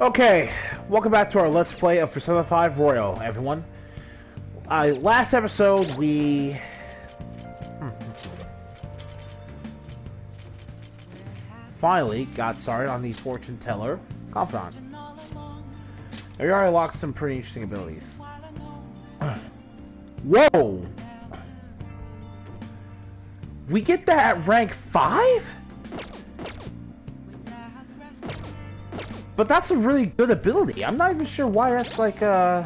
Okay, welcome back to our Let's Play of Persona 5 Royal, everyone. Last episode, we... finally got started on the Fortune Teller Confidant. We already locked some pretty interesting abilities. Whoa! We get that at rank 5? But that's a really good ability. I'm not even sure why that's like, Hold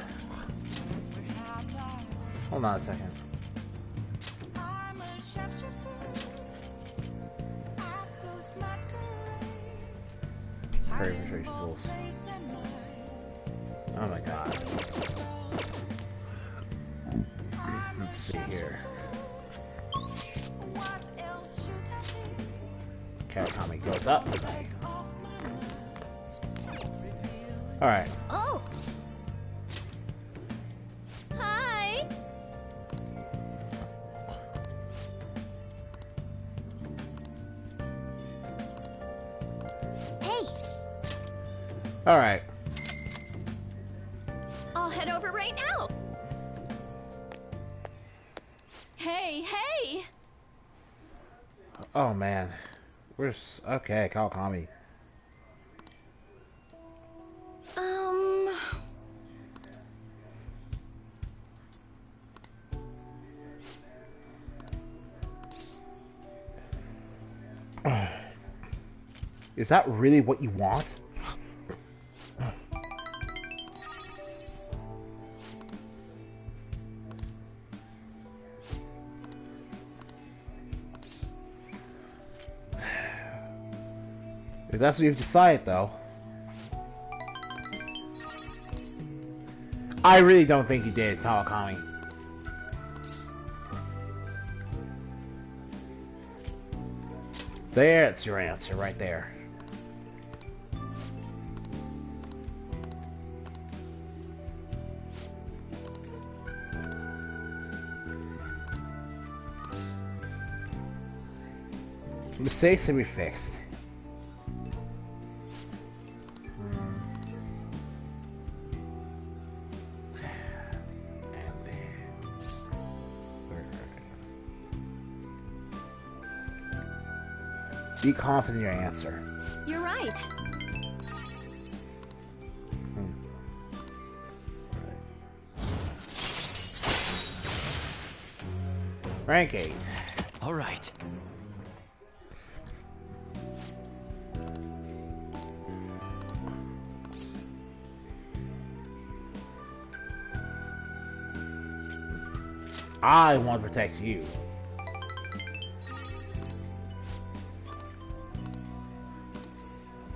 on a second. Hurry, infiltration tools. Oh my god. Let's see here. Kawakami goes up. Alright. Oh! Hi! Hey! Alright. I'll head over right now! Hey, hey! Oh man. Where's... Okay, Kawakami. Is that really what you want? If that's what you've decided, though. I really don't think you did, Kawakami. That's your answer right there. Mistakes can be fixed. Be confident in your answer. You're right. Rank 8. All right. I want to protect you.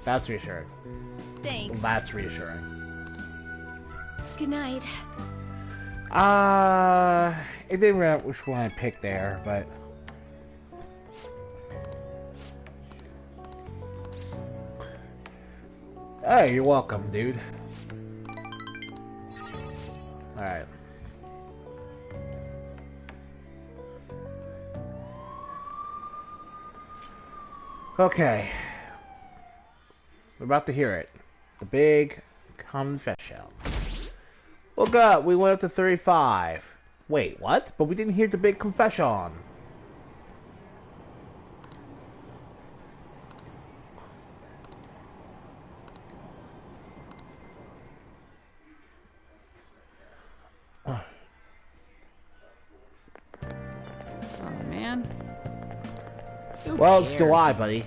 That's reassuring. Thanks. That's reassuring. Good night. It didn't matter which one I picked there, but... Hey, you're welcome, dude. Alright. Okay. We're about to hear it. The big confession. Look up, we went up to 35. Wait, what? But we didn't hear the big confession. Oh man. Well, it's July, buddy.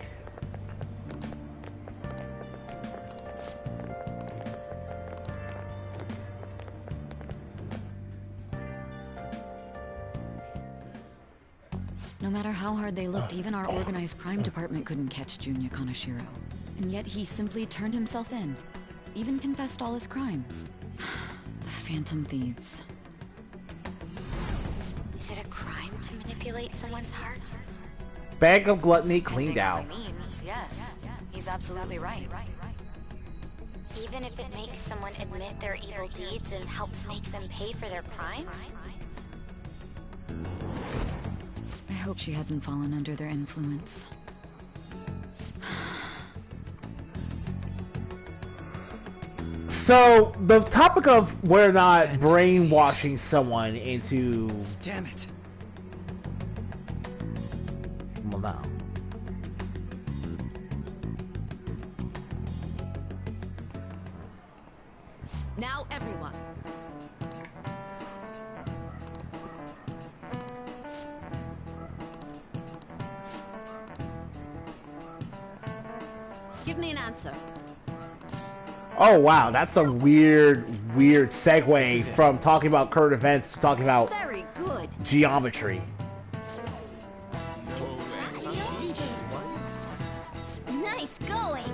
No matter how hard they looked, even our organized crime department couldn't catch Junya Kaneshiro. And yet he simply turned himself in. Even confessed all his crimes. The Phantom Thieves. Is it a crime to manipulate someone's heart? Bag of Gluttony cleaned out. Memes, yes. He's absolutely right. Even if it makes someone admit their evil deeds and helps make them pay for their crimes? I hope she hasn't fallen under their influence. So the topic of whether or not brainwashing someone into Damn it. well, no. Now, everyone. Give me an answer. Oh wow, that's a weird segue from talking about current events to talking about Very good. geometry. Nice going.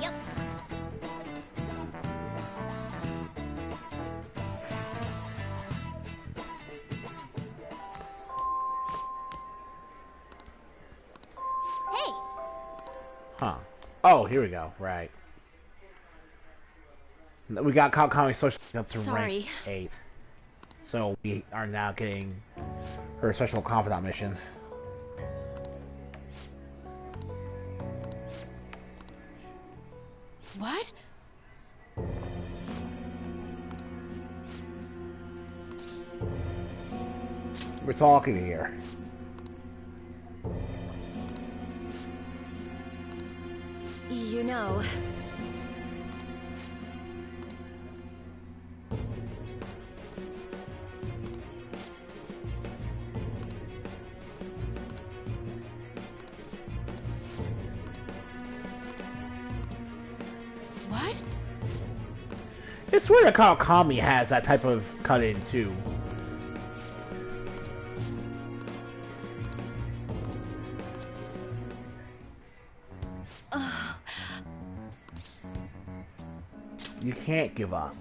Yep. Hey. Huh. Oh, here we go. Right. We got caught calling social up to Sorry. rank 8. So we are now getting her special confidant mission. What? We're talking here. You know. What? It's weird that Kami has that type of cut-in too. You can't give up.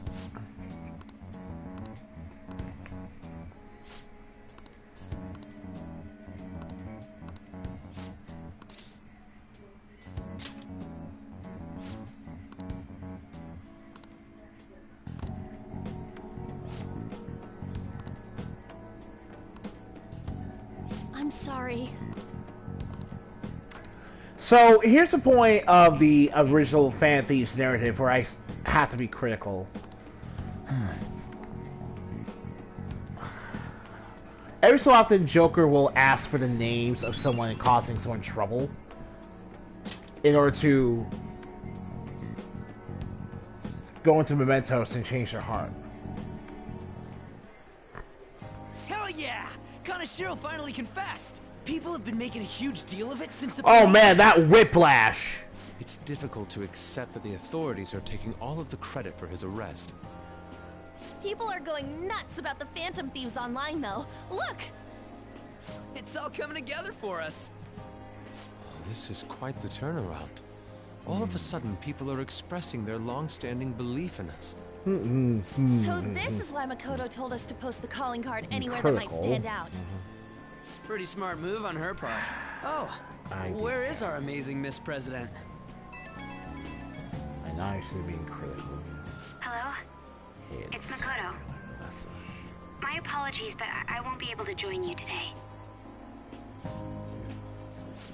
I'm sorry. So here's the point of the original Fan Thieves narrative where I have to be critical. Every so often, Joker will ask for the names of someone causing someone trouble in order to go into Mementos and change their heart. Hell yeah! Kanashiro finally confessed! People have been making a huge deal of it since the... Oh man, that whiplash! It's difficult to accept that the authorities are taking all of the credit for his arrest. People are going nuts about the Phantom Thieves online, though. Look! It's all coming together for us. This is quite the turnaround. All of a sudden, people are expressing their long-standing belief in us. So this is why Makoto told us to post the calling card anywhere that might stand out. Pretty smart move on her part. Oh, where is our amazing Miss President? I know I should be critical. Hello? It's Makoto. Listen. My apologies, but I won't be able to join you today.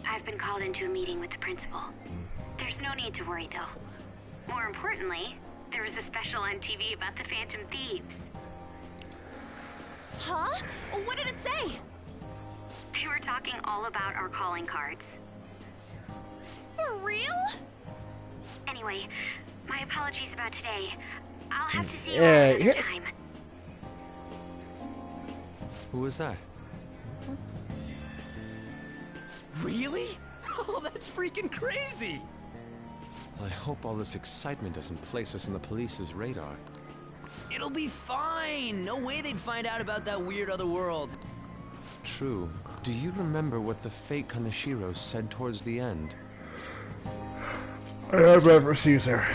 I've been called into a meeting with the principal. There's no need to worry, though. More importantly, there was a special on TV about the Phantom Thieves. Huh? What did it say? They were talking all about our calling cards. For real? Anyway, my apologies about today. I'll have to see you another time. Who was that? Really? Oh, that's freaking crazy! I hope all this excitement doesn't place us on the police's radar. It'll be fine! No way they'd find out about that weird other world. True. Do you remember what the fake Kanashiro said towards the end? I remember Caesar.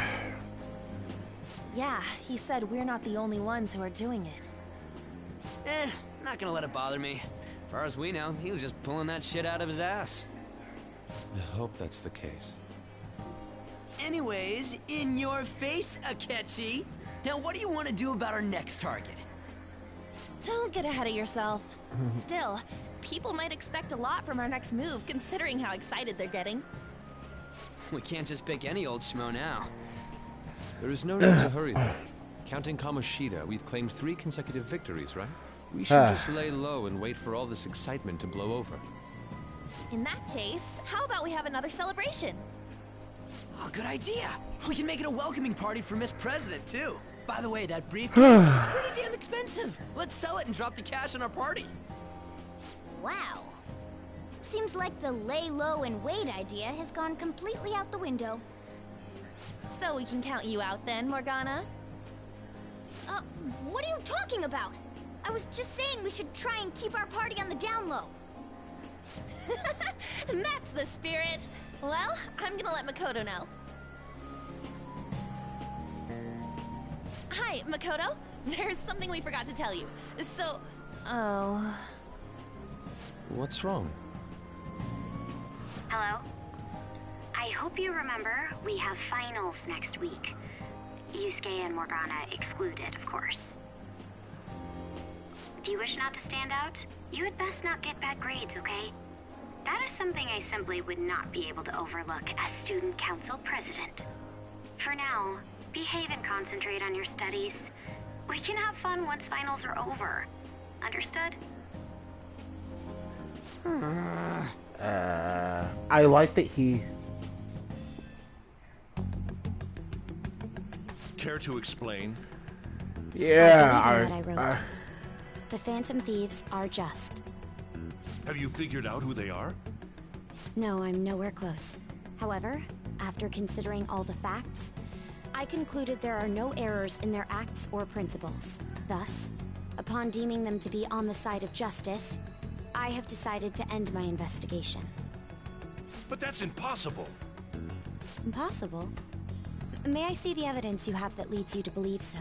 Yeah, he said we're not the only ones who are doing it. Not gonna let it bother me. As far as we know, he was just pulling that shit out of his ass. I hope that's the case. Anyways, in your face, Akechi. Now, what do you want to do about our next target? Don't get ahead of yourself. Still, people might expect a lot from our next move, considering how excited they're getting. We can't just pick any old schmo now. There is no need to hurry, though. Counting Kamoshida, we've claimed 3 consecutive victories, right? We should just lay low and wait for all this excitement to blow over. In that case, how about we have another celebration? Oh, good idea. We can make it a welcoming party for Miss President, too. By the way, that briefcase is pretty damn expensive. Let's sell it and drop the cash on our party. Wow. Seems like the lay low and wait idea has gone completely out the window. So we can count you out then, Morgana? What are you talking about? I was just saying we should try and keep our party on the down low. That's the spirit. Well, I'm gonna let Makoto know. Hi, Makoto. There's something we forgot to tell you. So, oh... What's wrong? Hello? I hope you remember we have finals next week. Yusuke and Morgana excluded, of course. If you wish not to stand out, you had best not get bad grades, okay? That is something I simply would not be able to overlook as student council president. For now, behave and concentrate on your studies. We can have fun once finals are over. Understood? I like that he... Care to explain? Yeah, I believe in what I wrote. The Phantom Thieves are just. Have you figured out who they are? No, I'm nowhere close. However, after considering all the facts, I concluded there are no errors in their acts or principles. Thus, upon deeming them to be on the side of justice, I have decided to end my investigation. But that's impossible. Impossible? May I see the evidence you have that leads you to believe so?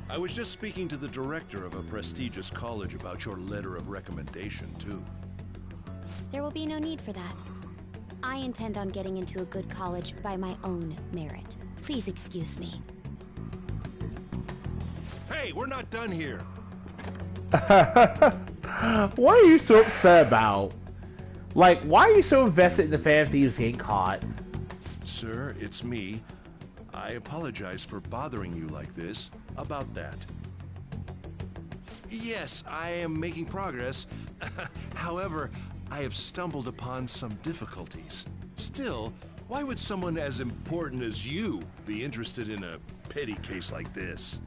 I was just speaking to the director of a prestigious college about your letter of recommendation, too. There will be no need for that. I intend on getting into a good college by my own merit. Please excuse me. Hey, we're not done here. What are you so upset about? Like, why are you so invested in the Phantom Thieves getting caught? Sir, it's me. I apologize for bothering you like this about that. Yes, I am making progress. However, I have stumbled upon some difficulties. Still, why would someone as important as you be interested in a petty case like this?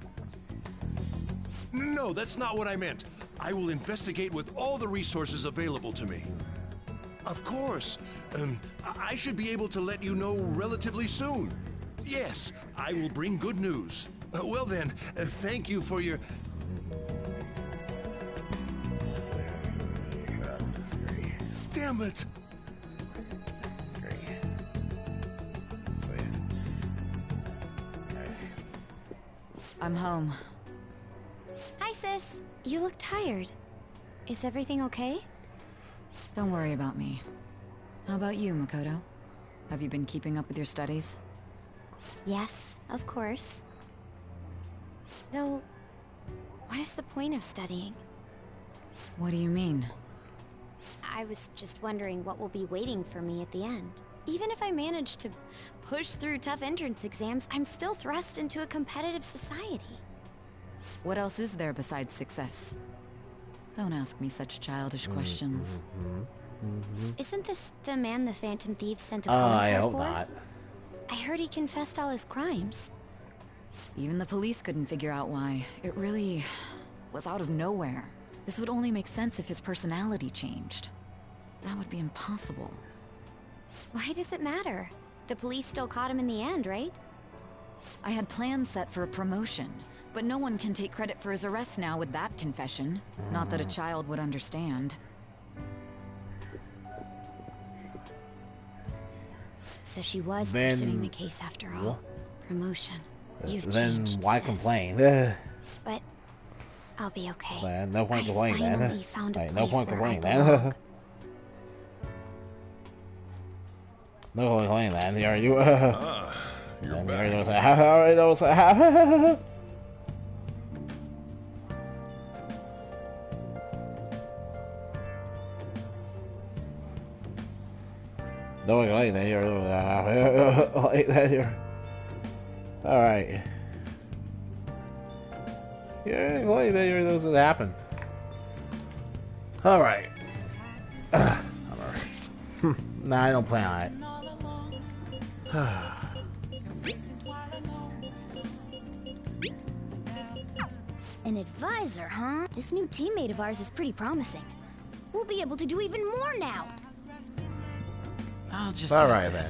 No, that's not what I meant. I will investigate with all the resources available to me. Of course. I should be able to let you know relatively soon. Yes, I will bring good news. Well then, thank you for your... Damn it! I'm home. Hi, sis. You look tired. Is everything okay? Don't worry about me. How about you, Makoto? Have you been keeping up with your studies? Yes, of course. Though, what is the point of studying? What do you mean? I was just wondering what will be waiting for me at the end. Even if I manage to push through tough entrance exams, I'm still thrust into a competitive society. What else is there besides success? Don't ask me such childish questions. Isn't this the man the Phantom Thieves sent a Oh, calling I card hope for? not. I heard he confessed all his crimes. Even the police couldn't figure out why. It really was out of nowhere. This would only make sense if his personality changed. That would be impossible. Why does it matter? The police still caught him in the end, right? I had plans set for a promotion, but no one can take credit for his arrest now with that confession. Not that a child would understand. So she was Then- pursuing the case after all. Promotion. You've Then changed, why sis. complain? But I'll be okay. Man, no point I complaining, man. finally found a Right, place no point where complaining, I man. belong. No point complaining, man. You already, You're I back. already know what's I already know what's don't like that here. Like that here. Alright. Yeah, like that here. Those would happen. Alright. Nah, I don't plan on it. An advisor, huh? This new teammate of ours is pretty promising. We'll be able to do even more now. I'll just Alright then.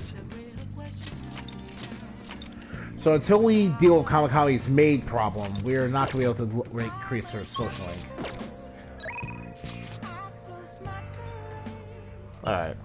So until we deal with Kamikaze's maid problem, we're not going to be able to increase her socially. Alright.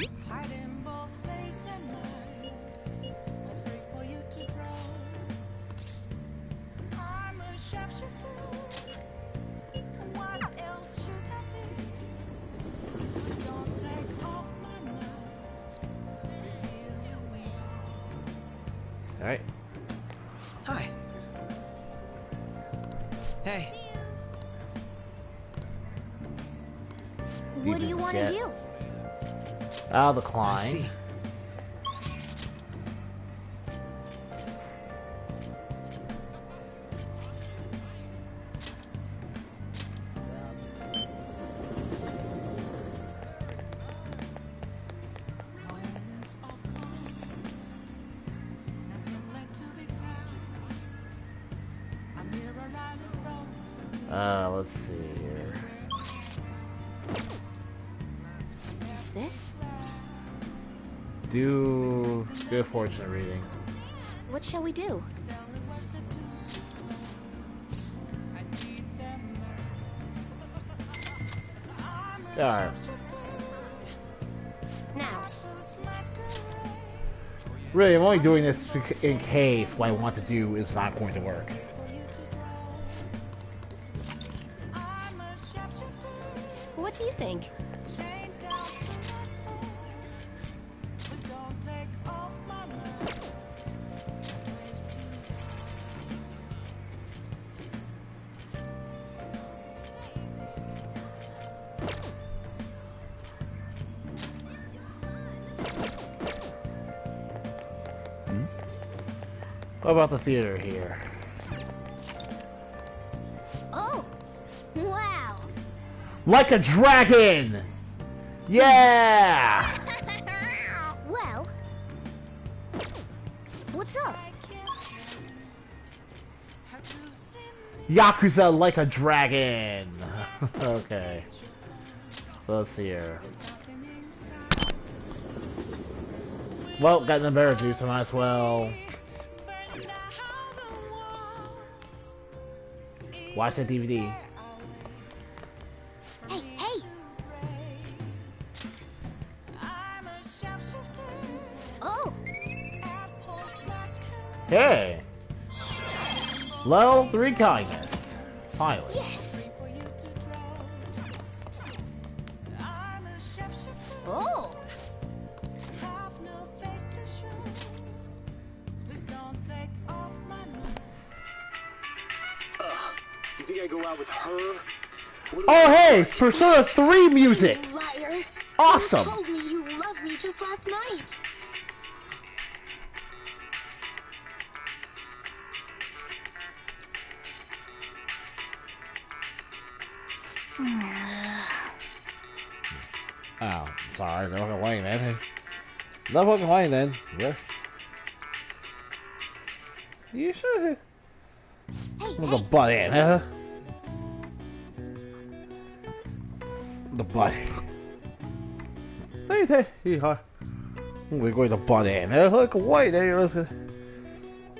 Alright. Hi. Hey. What do you want to do? I'll I decline. see. Let's see here. Is this? Do good fortune reading. What shall we do? Alright. Now. Really, I'm only doing this in case what I want to do is not going to work. What do you think? What about the theater here? Oh! Wow! Like a dragon! Yeah! Well... What's up? Yakuza like a dragon! Okay. So let's see here. Well, got no better juice, so might as well watch that DVD. Hey, hey! Oh! Hey! Level 3 kindness. Finally. Yes! Oh! You think I go out with her? Oh hey! Persona 3 music! You liar. Awesome! You told me you loved me just last night. Oh, sorry, no fucking way then. No fucking way then. Yeah. You should. The butt in, huh? The butt. Hey, we're going to butt in. Look away there.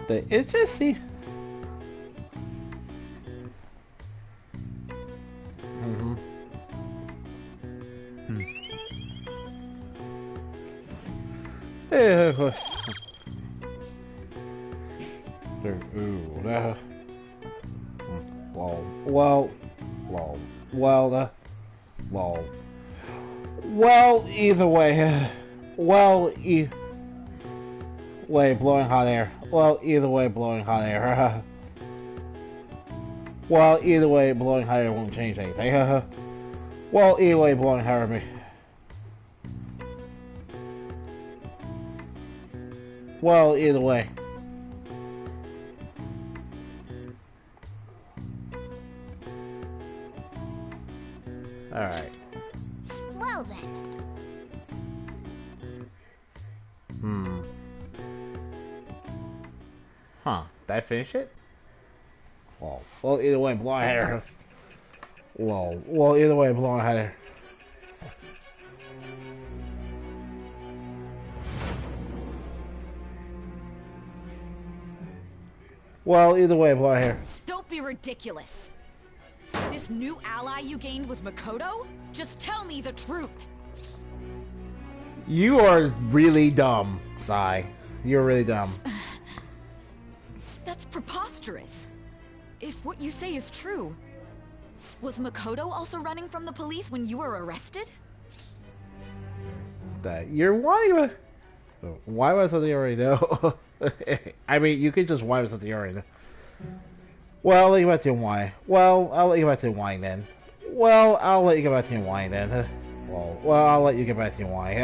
It's just see. Well, either way, blowing hot air. Well, either way, blowing hot air. Well, either way, blowing hot air won't change anything. Well, either way, blowing hot air me. Well, either way. Alright. Well then. Huh. Did I finish it? Well, either way, blonde hair. Well, either way, blonde hair. Well, either way, blonde hair. Don't be ridiculous. This new ally you gained was Makoto? Just tell me the truth. You are really dumb, Sai. You're really dumb. That's preposterous. If what you say is true, was Makoto also running from the police when you were arrested? That you're why? Why was something you already know? I mean, you could just why was something you already know. Well, I'll let you back to your why. Well, I'll let you back to your wine then. Well, I'll let you get back to your wine then. Well, I'll let you get back to your wine.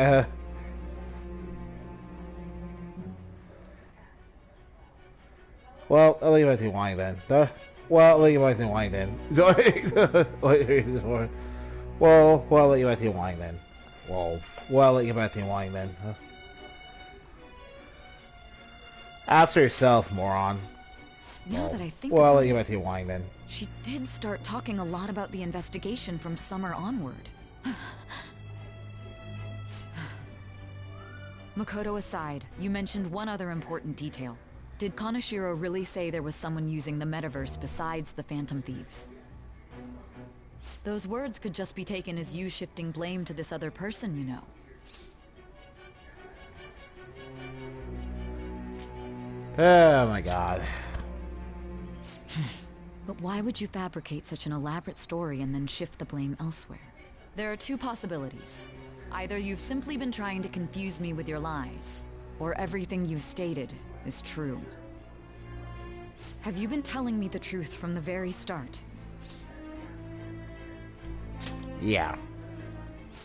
Well, I'll let you back to your wine then. Well, I'll let you back to your wine then. Well, I'll let you back to your wine then. Well, I'll let you back to your wine then. Answer yourself, moron. Now that I think well, I'll about let you it, back to your wine then. she did start talking a lot about the investigation from summer onward. Makoto aside, you mentioned one other important detail. Did Kaneshiro really say there was someone using the metaverse besides the Phantom Thieves? Those words could just be taken as you shifting blame to this other person, you know. Oh my god. But why would you fabricate such an elaborate story and then shift the blame elsewhere? There are two possibilities. Either you've simply been trying to confuse me with your lies, or everything you've stated is true. Have you been telling me the truth from the very start? Yeah.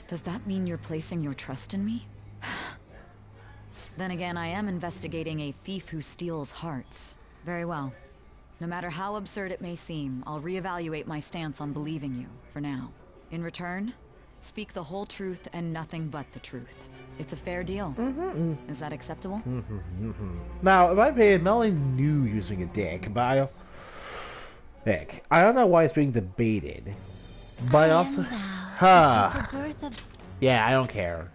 Does that mean you're placing your trust in me? Then again, I am investigating a thief who steals hearts. Very well. No matter how absurd it may seem, I'll reevaluate my stance on believing you, for now. In return, speak the whole truth and nothing but the truth. It's a fair deal. Is that acceptable? Now, in my opinion, Melanie knew using a dick, but I don't... Heck, I don't know why it's being debated. But also... Yeah, I don't care.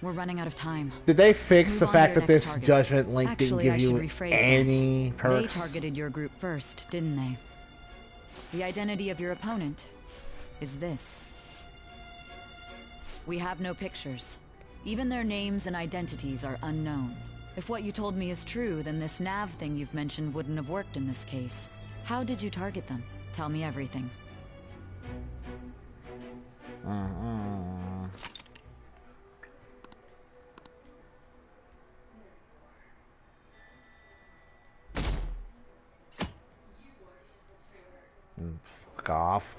We're running out of time. Did they fix the Move on to fact your that next this target. judgment link didn't Actually, give I you should rephrase any that. perks? They targeted your group first, didn't they? The identity of your opponent is this. We have no pictures. Even their names and identities are unknown. If what you told me is true, then this nav thing you've mentioned wouldn't have worked in this case. How did you target them? Tell me everything. Fuck off.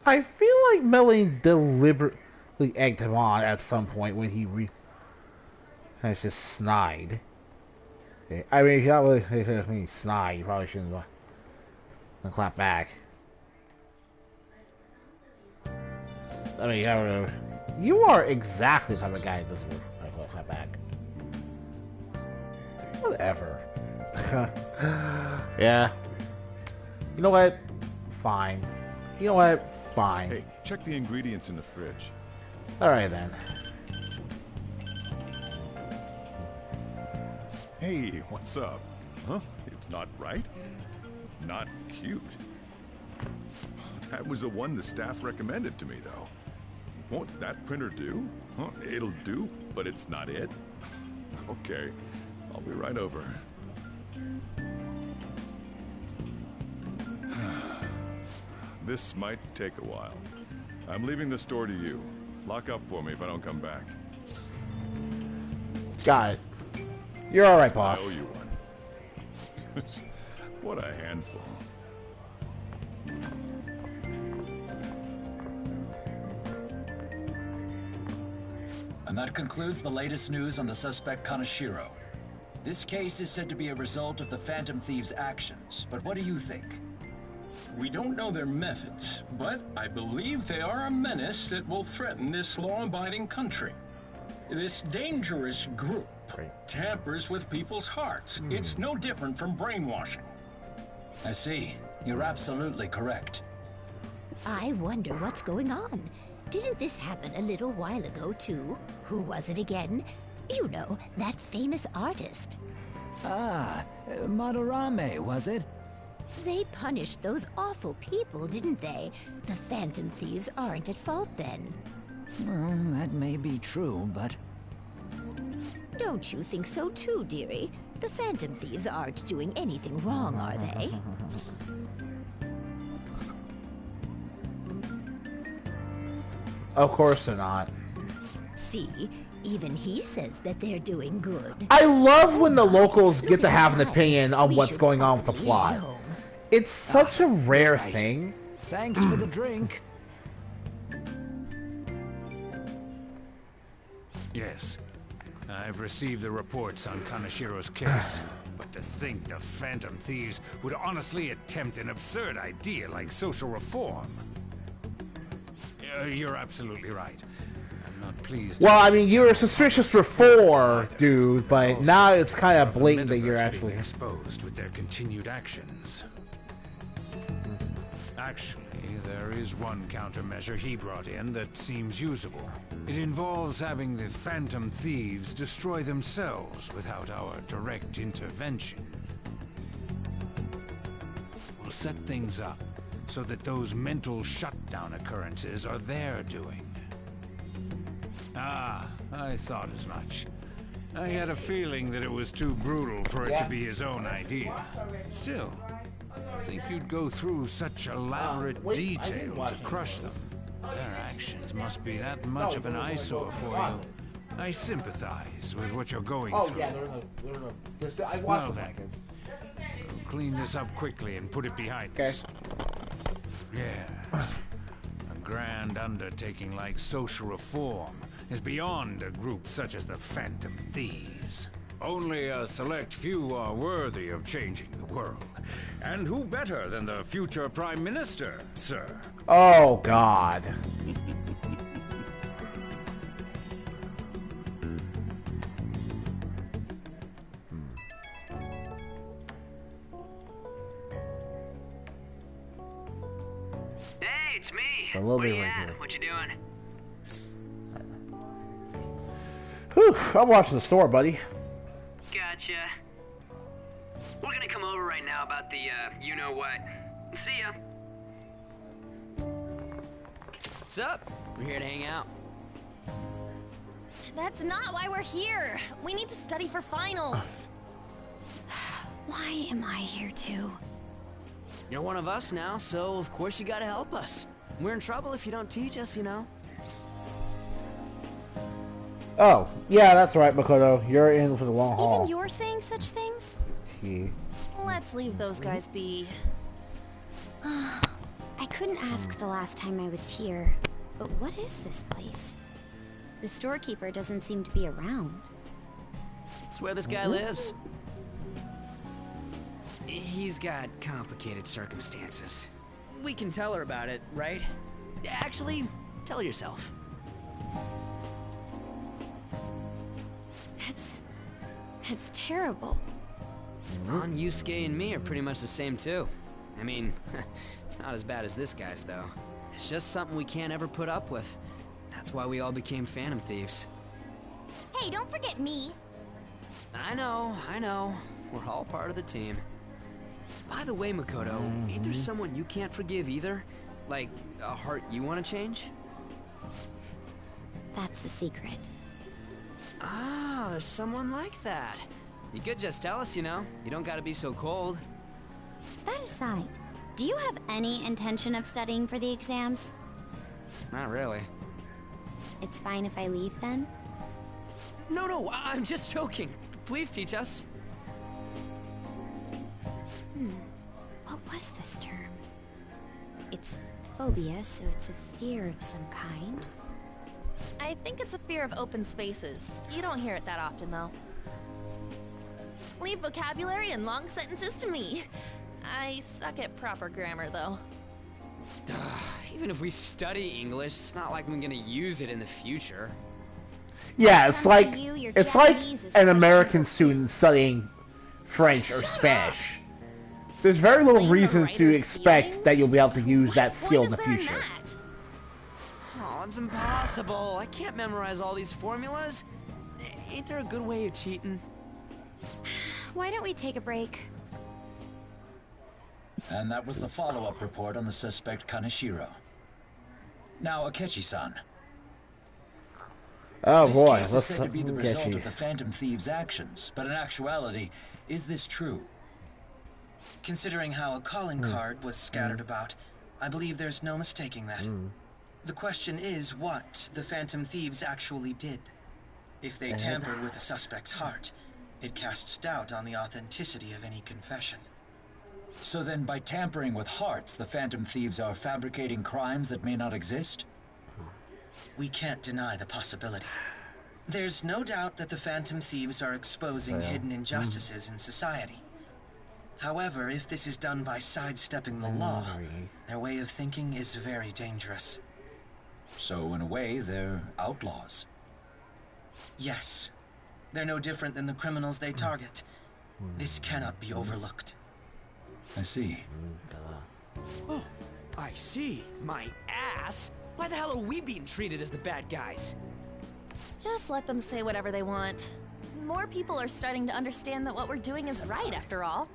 I feel like Melanie deliberately egged him on at some point when he was just snide. I mean, if you not really snide, you probably shouldn't clap back. I mean, you are exactly the type of guy that doesn't clap back. Whatever. Yeah. You know what? Fine. You know what? Fine. Hey, check the ingredients in the fridge. Alright then. Hey, what's up? Huh? It's not right? Not cute. That was the one the staff recommended to me, though. Won't that printer do? Huh? It'll do, but it's not it? Okay, I'll be right over. This might take a while. I'm leaving the store to you. Lock up for me if I don't come back. Got it. You're alright, I boss. owe you one. What a handful. And that concludes the latest news on the suspect Kaneshiro. This case is said to be a result of the Phantom Thieves' actions, but what do you think? We don't know their methods, but I believe they are a menace that will threaten this law-abiding country. This dangerous group tampers with people's hearts. It's no different from brainwashing. I see. You're absolutely correct. I wonder what's going on. Didn't this happen a little while ago, too? Who was it again? You know, that famous artist. Ah, Madarame, was it? They punished those awful people, didn't they? The Phantom Thieves aren't at fault then. Well, that may be true, but... Don't you think so too, dearie? The Phantom Thieves aren't doing anything wrong, are they? Of course they're not. See, even he says that they're doing good. I love when the locals get to have an opinion on what's going on with the probably plot. head home. It's such a rare thing. Thanks for the drink. Yes. I've received the reports on Kaneshiro's case. But to think the Phantom Thieves would honestly attempt an absurd idea like social reform. You're absolutely right. I'm not pleased. Well, I mean, you were suspicious before, dude, but now it's kind of blatant that you're actually exposed with their continued actions. Actually, there is one countermeasure he brought in that seems usable. It involves having the Phantom Thieves destroy themselves without our direct intervention. We'll set things up so that those mental shutdown occurrences are their doing. Ah, I thought as much. I had a feeling that it was too brutal for it to be his own idea. Still, I think you'd go through such elaborate detail to crush them. Their actions must be that much of an eyesore for you. I sympathize with what you're going through. I watched Well the then, we'll clean this up quickly and put it behind us. Yeah. A grand undertaking like social reform is beyond a group such as the Phantom Thieves. Only a select few are worthy of changing the world. And who better than the future Prime Minister, sir? Oh, God. Hey, it's me. A little Where bit you right at? here. What you doing? Whew, I'm watching the store, buddy. Gotcha. We're gonna come over right now about the, you-know-what. See ya. What's up? We're here to hang out. That's not why we're here. We need to study for finals. Why am I here too? You're one of us now, so of course you gotta help us. We're in trouble if you don't teach us, you know. Oh, yeah, that's right, Makoto. You're in for the long haul. Even you're saying such things? Let's leave those guys be. I couldn't ask the last time I was here, but what is this place? The storekeeper doesn't seem to be around. It's where this guy lives. He's got complicated circumstances. We can tell her about it, right? Actually, tell yourself. That's terrible. Ron, Yusuke, and me are pretty much the same too. I mean, it's not as bad as this guy's though. It's just something we can't ever put up with. That's why we all became Phantom Thieves. Hey, don't forget me. I know. We're all part of the team. By the way, Makoto, ain't there someone you can't forgive either? Like, a heart you want to change? That's a secret. Ah, there's someone like that. You could just tell us, you know. You don't gotta be so cold. That aside, do you have any intention of studying for the exams? Not really. It's fine if I leave then? No, I'm just joking. Please teach us. What was this term? It's phobia, so it's a fear of some kind. I think it's a fear of open spaces. You don't hear it that often, though. Leave vocabulary and long sentences to me. I suck at proper grammar, though. Even if we study English, it's not like we're gonna use it in the future. Yeah, it's like an American student studying French or Spanish. There's very little reason to expect that you'll be able to use that skill in the future. Oh, it's impossible. I can't memorize all these formulas. Ain't there a good way of cheating? Why don't we take a break? And that was the follow-up report on the suspect Kaneshiro. Now, Akechi-san. Oh boy, this case is let's said to be the result Akechi. of the Phantom Thieves' actions, but in actuality, is this true? Considering how a calling card was scattered about, I believe there's no mistaking that. The question is what the Phantom Thieves actually did. If they tampered with the suspect's heart, it casts doubt on the authenticity of any confession. So then, by tampering with hearts, the Phantom Thieves are fabricating crimes that may not exist? We can't deny the possibility. There's no doubt that the Phantom Thieves are exposing hidden injustices in society. However, if this is done by sidestepping the law, their way of thinking is very dangerous. So, in a way, they're outlaws. Yes. They're no different than the criminals they target. This cannot be overlooked. I see. Oh, I see. My ass? Why the hell are we being treated as the bad guys? Just let them say whatever they want. More people are starting to understand that what we're doing is right, after all.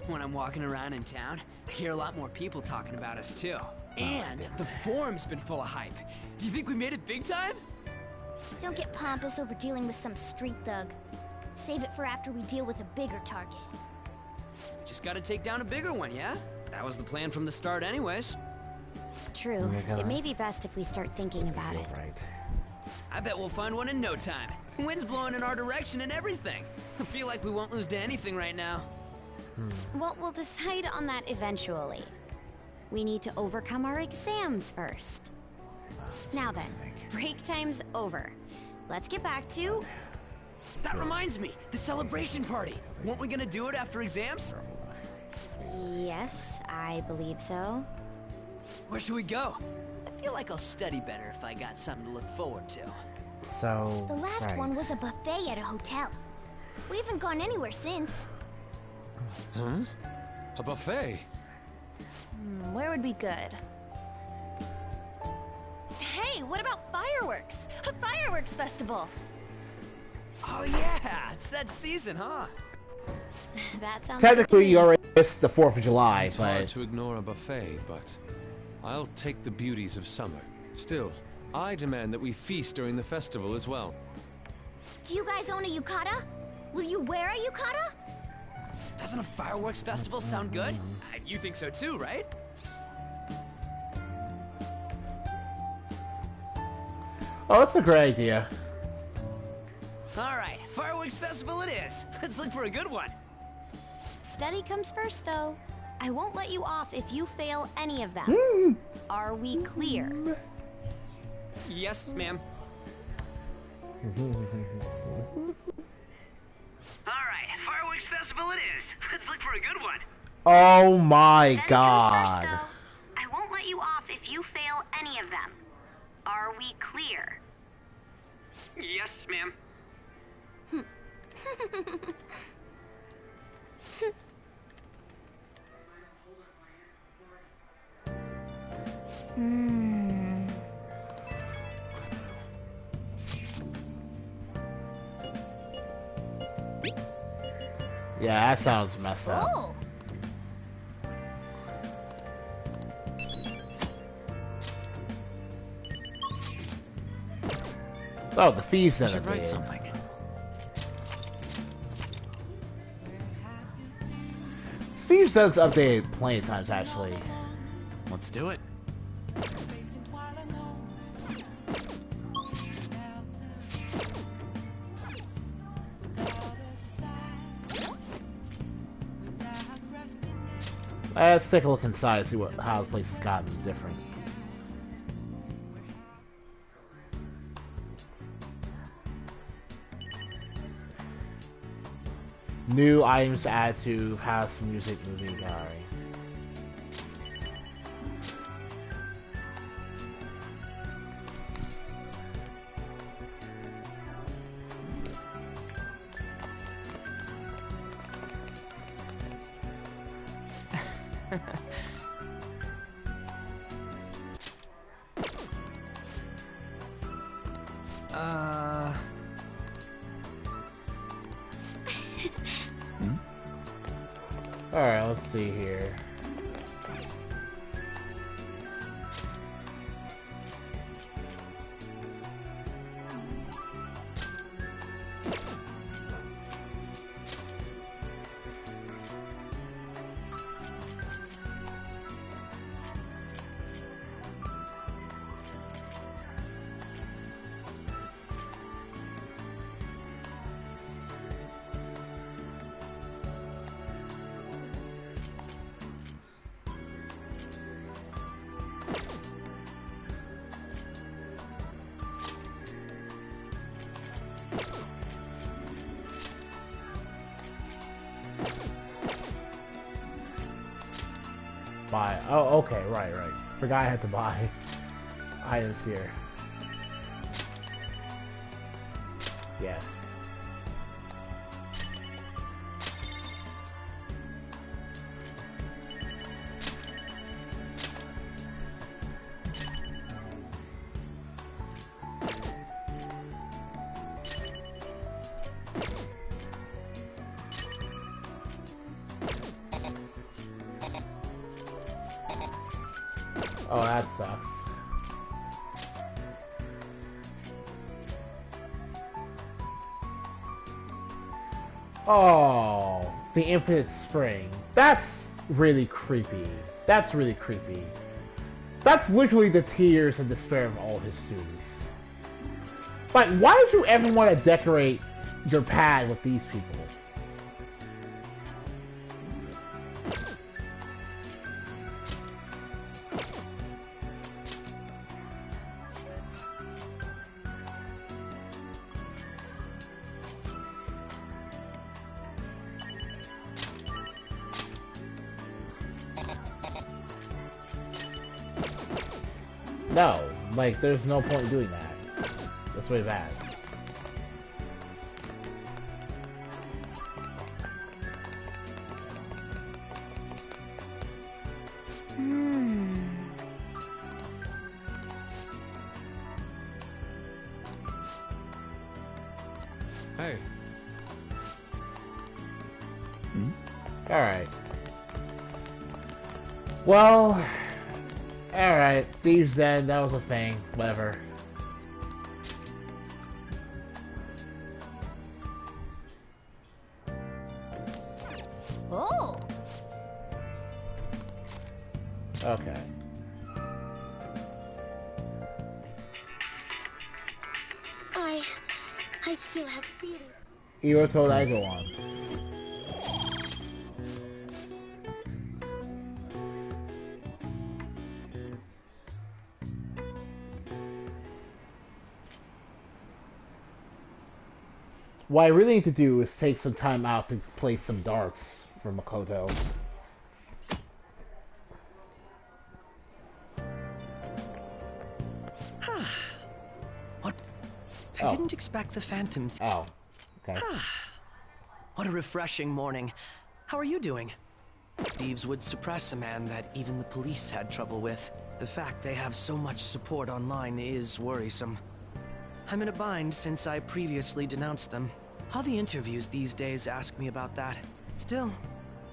When I'm walking around in town, I hear a lot more people talking about us too. And the forum's been full of hype. Do you think we made it big time? Don't get pompous over dealing with some street thug. Save it for after we deal with a bigger target. Just gotta take down a bigger one, yeah? That was the plan from the start anyways. True. It may be best if we start thinking about it. I bet we'll find one in no time. Wind's blowing in our direction and everything. I feel like we won't lose to anything right now. Well, we'll decide on that eventually. We need to overcome our exams first. Now then, break time's over. Let's get back to... That reminds me, the celebration party. Weren't we gonna do it after exams? Yes, I believe so. Where should we go? I feel like I'll study better if I got something to look forward to. So... The last one was a buffet at a hotel. We haven't gone anywhere since. Huh? A buffet? Where would be good? Hey, what about fireworks? A fireworks festival! Oh yeah, it's that season, huh? That sounds Technically, you already missed the 4th of July, It's but... hard to ignore a buffet, but I'll take the beauties of summer. Still, I demand that we feast during the festival as well. Do you guys own a yukata? Will you wear a yukata? Doesn't a fireworks festival sound good? You think so too, right? Oh, that's a great idea. Alright, fireworks festival it is. Let's look for a good one. Study comes first, though. I won't let you off if you fail any of them. Are we clear? Yes, ma'am. Alright, fireworks festival it is. Let's look for a good one. Oh my Study god. comes first, though. I won't let you off if you fail any of them. Are we clear? Yes, ma'am. Yeah, that sounds messed up. Oh! Oh, the thieves I that should write updated. something. Thieves does update plenty of times, actually. Let's do it. Let's take a look inside and see how the place has gotten different. New items to add to house music movie gallery. Alright, let's see here. Buy. Oh, okay, right. Forgot I had to buy items here. Yes. Oh, that sucks. Oh, the infinite spring. That's really creepy. That's really creepy. That's literally the tears and despair of all his students. Like, why would you ever want to decorate your pad with these people? No, like, there's no point in doing that. That's way bad. Hey. Alright. Well... Alright, Thieves' Den, that was a thing. Whatever. Oh! Okay. I still have feelings. Iro told Igelon. What I really need to do is take some time out to play some darts for Makoto. What? I didn't expect the Phantom. Oh, okay. What a refreshing morning. How are you doing? Thieves would suppress a man that even the police had trouble with. The fact they have so much support online is worrisome. I'm in a bind since I previously denounced them. All the interviews these days ask me about that. Still,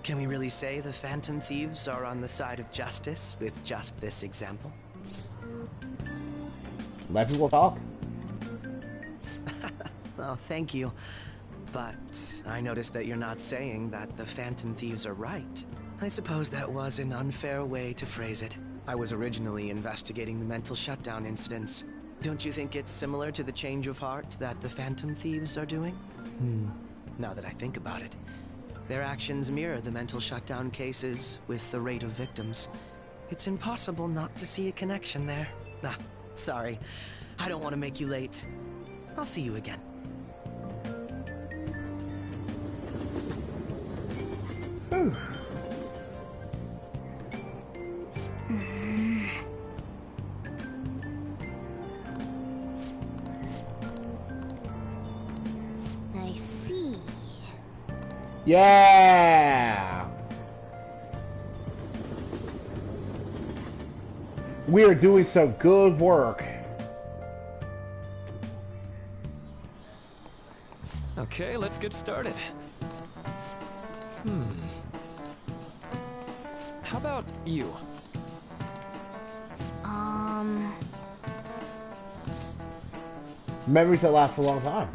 can we really say the Phantom Thieves are on the side of justice with just this example? Let people talk. Oh, thank you. But I noticed that you're not saying that the Phantom Thieves are right. I suppose that was an unfair way to phrase it. I was originally investigating the mental shutdown incidents. Don't you think it's similar to the change of heart that the Phantom Thieves are doing? Now that I think about it, Their actions mirror the mental shutdown cases with the rate of victims. It's impossible not to see a connection there. Ah, sorry. I don't want to make you late. I'll see you again. Whew. I see. Yeah! We are doing some good work. Okay, let's get started. How about you? Memories that last a long time.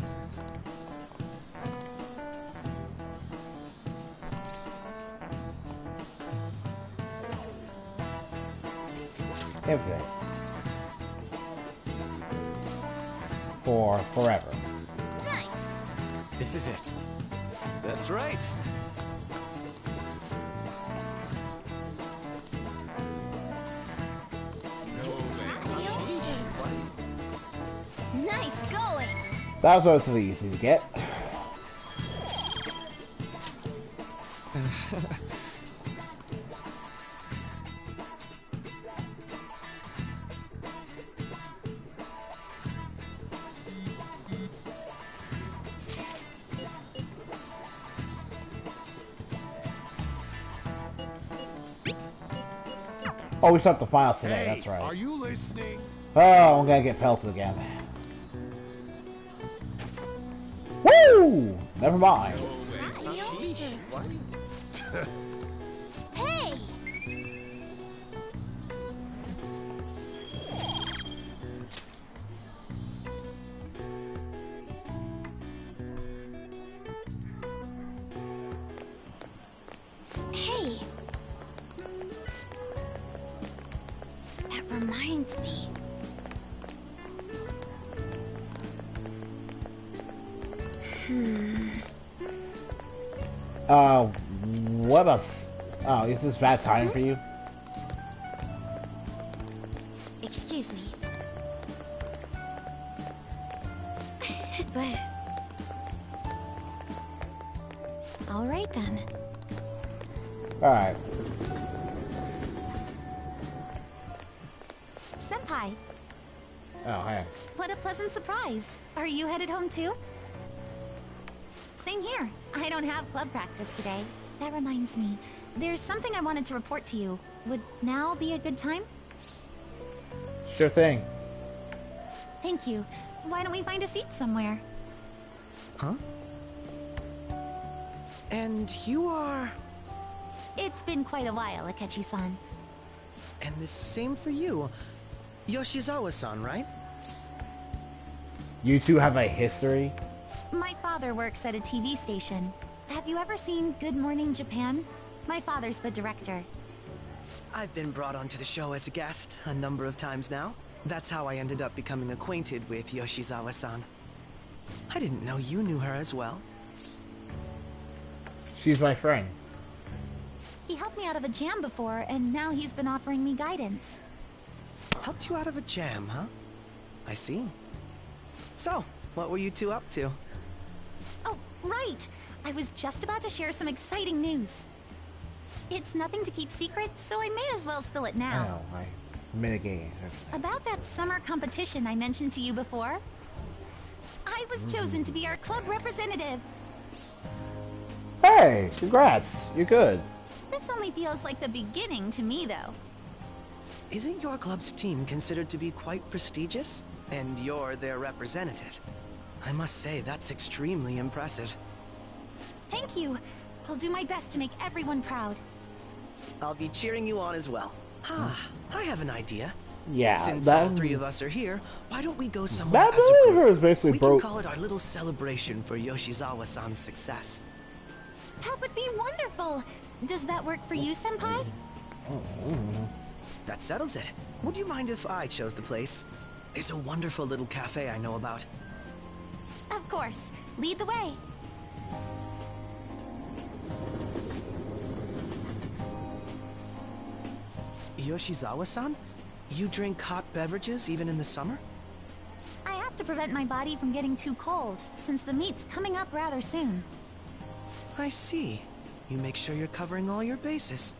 Infinite. For forever. Nice. This is it. That's right. Nice going. That was relatively easy to get. Oh, we still have the finals today, that's right. Are you listening? Oh, I'm gonna get pelted again. Woo! Never mind. Hey! Hey! That reminds me. What about... Oh, is this bad time for you? Excuse me. But... Alright then. Alright. Senpai, Oh, hey. what a pleasant surprise. Are you headed home too? Same here. I don't have club practice today. That reminds me, there's something I wanted to report to you. Would now be a good time? Sure thing. Thank you. Why don't we find a seat somewhere? Huh? And you are... It's been quite a while, Akechi-san. And the same for you. Yoshizawa-san, right? You two have a history? My father works at a TV station. Have you ever seen Good Morning Japan? My father's the director. I've been brought onto the show as a guest a number of times now. That's how I ended up becoming acquainted with Yoshizawa-san. I didn't know you knew her as well. She's my friend. He helped me out of a jam before, and now he's been offering me guidance. Helped you out of a jam, huh? I see. So, what were you two up to? Oh, right! I was just about to share some exciting news. It's nothing to keep secret, so I may as well spill it I now. know, I mitigating. About that summer competition I mentioned to you before. I was chosen to be our club representative. Hey, congrats. You're good. This only feels like the beginning to me, though. Isn't your club's team considered to be quite prestigious? And you're their representative. I must say, that's extremely impressive. Thank you. I'll do my best to make everyone proud. I'll be cheering you on as well. Ah, I have an idea. Yeah, Since that... all three of us are here, why don't we go somewhere That as a group? is basically We broke. can call it our little celebration for Yoshizawa-san's success. That would be wonderful. Does that work for you, Senpai? That settles it. Would you mind if I chose the place? There's a wonderful little cafe I know about. Of course. Lead the way. Yoshizawa-san? You drink hot beverages even in the summer? I have to prevent my body from getting too cold, since the meet's coming up rather soon. I see. You make sure you're covering all your bases.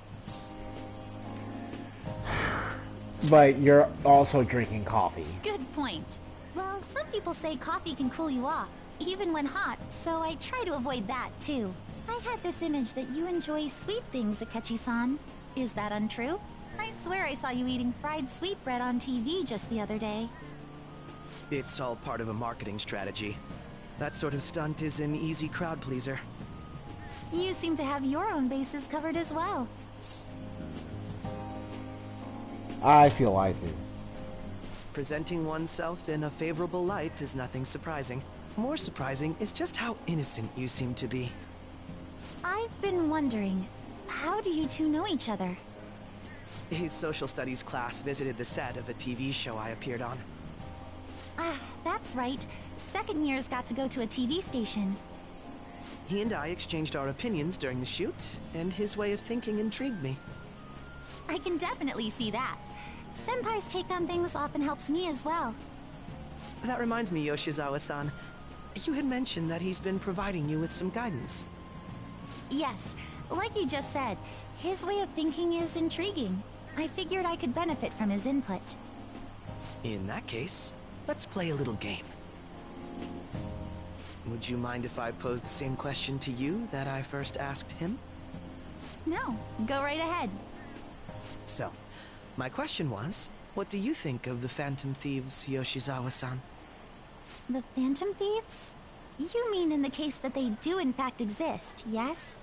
But you're also drinking coffee. Good point. Well, some people say coffee can cool you off, even when hot, so I try to avoid that, too. I had this image that you enjoy sweet things, Akechi-san. Is that untrue? I swear I saw you eating fried sweetbread on TV just the other day. It's all part of a marketing strategy. That sort of stunt is an easy crowd pleaser. You seem to have your own bases covered as well. I feel I do. Presenting oneself in a favorable light is nothing surprising. More surprising is just how innocent you seem to be. I've been wondering, how do you two know each other? His social studies class visited the set of a TV show I appeared on. Ah, that's right. Second years got to go to a TV station. He and I exchanged our opinions during the shoot, and his way of thinking intrigued me. I can definitely see that. Senpai's take on things often helps me as well. That reminds me, Yoshizawa-san. You had mentioned that he's been providing you with some guidance. Yes, like you just said, his way of thinking is intriguing. I figured I could benefit from his input. In that case, let's play a little game. Would you mind if I posed the same question to you that I first asked him? No, go right ahead. So, my question was, what do you think of the Phantom Thieves, Yoshizawa-san? The Phantom Thieves? You mean in the case that they do in fact exist, yes?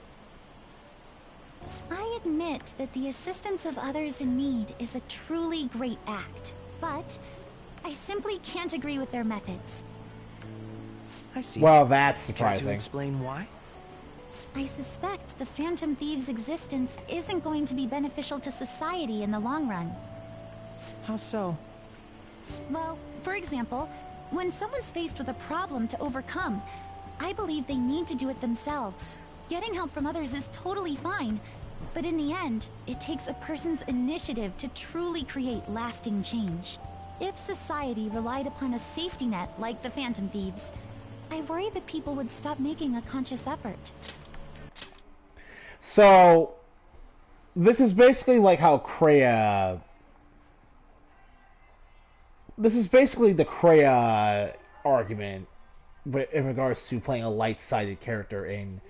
I admit that the assistance of others in need is a truly great act, but I simply can't agree with their methods. I see. Well, that's Care surprising. to explain why? I suspect the Phantom Thieves' existence isn't going to be beneficial to society in the long run. How so? Well, for example, when someone's faced with a problem to overcome, I believe they need to do it themselves. Getting help from others is totally fine, but in the end, it takes a person's initiative to truly create lasting change. If society relied upon a safety net like the Phantom Thieves, I worry that people would stop making a conscious effort. So, this is basically like how Kreia... This is basically the Kreia argument in regards to playing a light-sided character in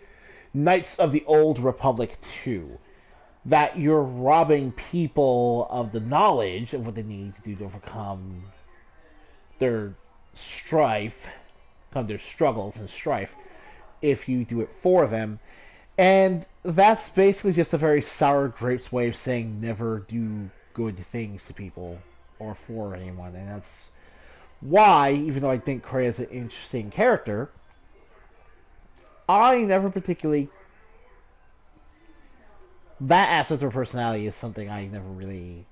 Knights of the Old Republic 2. That you're robbing people of the knowledge of what they need to do to overcome their strife, their struggles and strife, if you do it for them. And that's basically just a very sour grapes way of saying never do good things to people or for anyone. And that's why, even though I think Kreia is an interesting character, I never particularly... That aspect of her personality is something I never really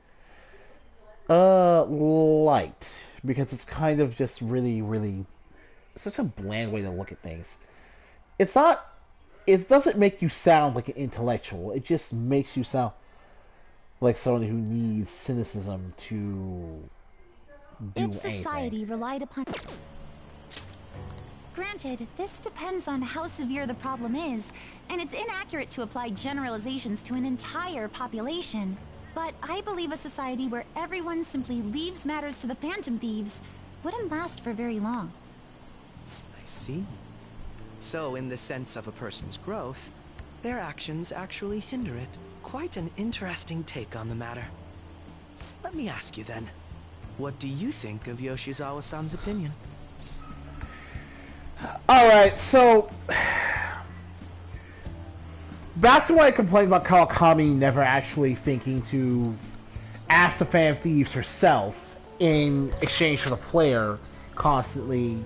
liked. Because it's kind of just really such a bland way to look at things. It's not... It doesn't make you sound like an intellectual. It just makes you sound like someone who needs cynicism to do If society anything. relied upon... Granted, this depends on how severe the problem is, and it's inaccurate to apply generalizations to an entire population. But I believe a society where everyone simply leaves matters to the Phantom Thieves wouldn't last for very long. I see. So, in the sense of a person's growth, their actions actually hinder it. Quite an interesting take on the matter. Let me ask you then, what do you think of Yoshizawa-san's opinion? Alright, so... Back to what I complained about Kawakami never actually thinking to ask the Phantom Thieves herself in exchange for the player constantly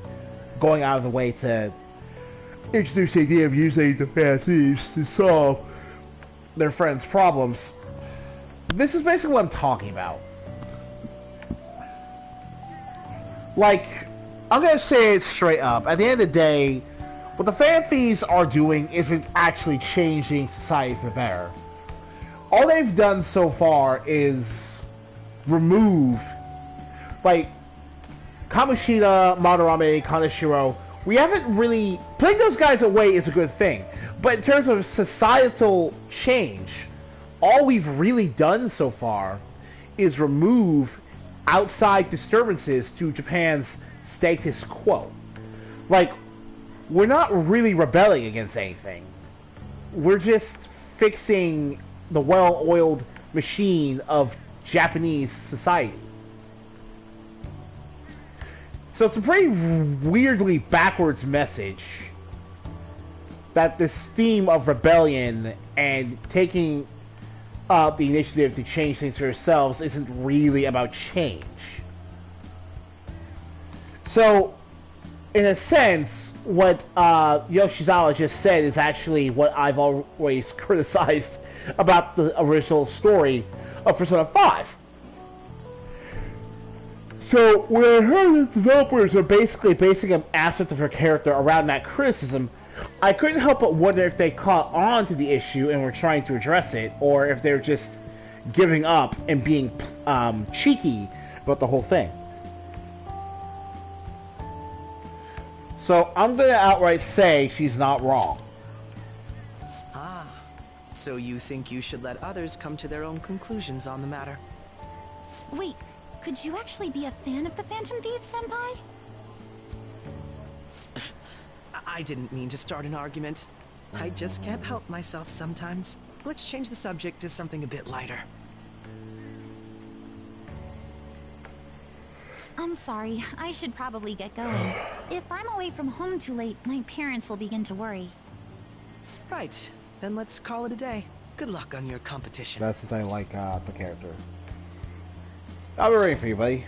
going out of the way to introduce the idea of using the Phantom Thieves to solve their friends' problems. This is basically what I'm talking about. Like, I'm gonna say it straight up. At the end of the day, what the Phantom Thieves are doing isn't actually changing society for the better. all they've done so far is remove, like, Kamoshida, Madarame, Kaneshiro. We haven't really... Putting those guys away is a good thing. But in terms of societal change, all we've really done so far is remove outside disturbances to Japan's status quo. Like, we're not really rebelling against anything. We're just fixing the well-oiled machine of Japanese society. So it's a pretty weirdly backwards message that this theme of rebellion and taking the initiative to change things for yourselves isn't really about change. So, in a sense, what Yoshizawa just said is actually what I've always criticized about the original story of Persona 5. So, when I heard the developers are basically basing an aspect of her character around that criticism, I couldn't help but wonder if they caught on to the issue and were trying to address it, or if they're just giving up and being cheeky about the whole thing. So, I'm going to outright say she's not wrong. Ah, so you think you should let others come to their own conclusions on the matter? Wait. Could you actually be a fan of the Phantom Thieves, Senpai? I didn't mean to start an argument. I just can't help myself sometimes. Let's change the subject to something a bit lighter. I'm sorry. I should probably get going. If I'm away from home too late, my parents will begin to worry. Right. Then let's call it a day. Good luck on your competition. That's since I like the character. I'll be waiting for you, buddy.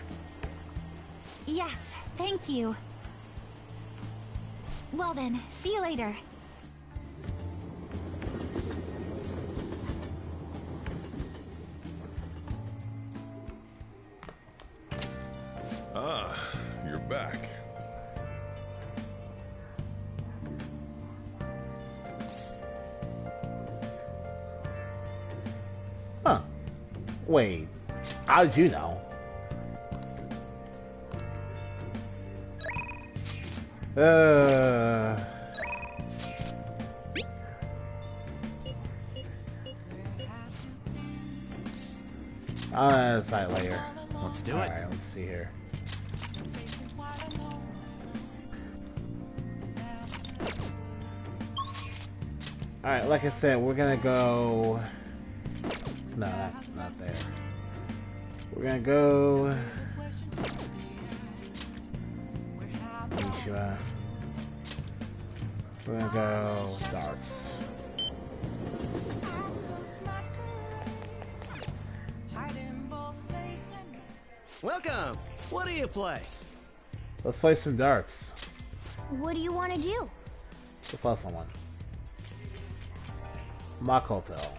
Yes, thank you. Well then, see you later. Ah, you're back. Huh. Wait. How did you know? I'll decide later. Let's do it. Alright, let's see here. Alright, like I said, we're gonna go... No, that's not there. We're gonna go... Mishima. We're gonna go... Darts. Welcome! What do you play? Let's play some darts. What do you want to do? Let's play someone. Makoto.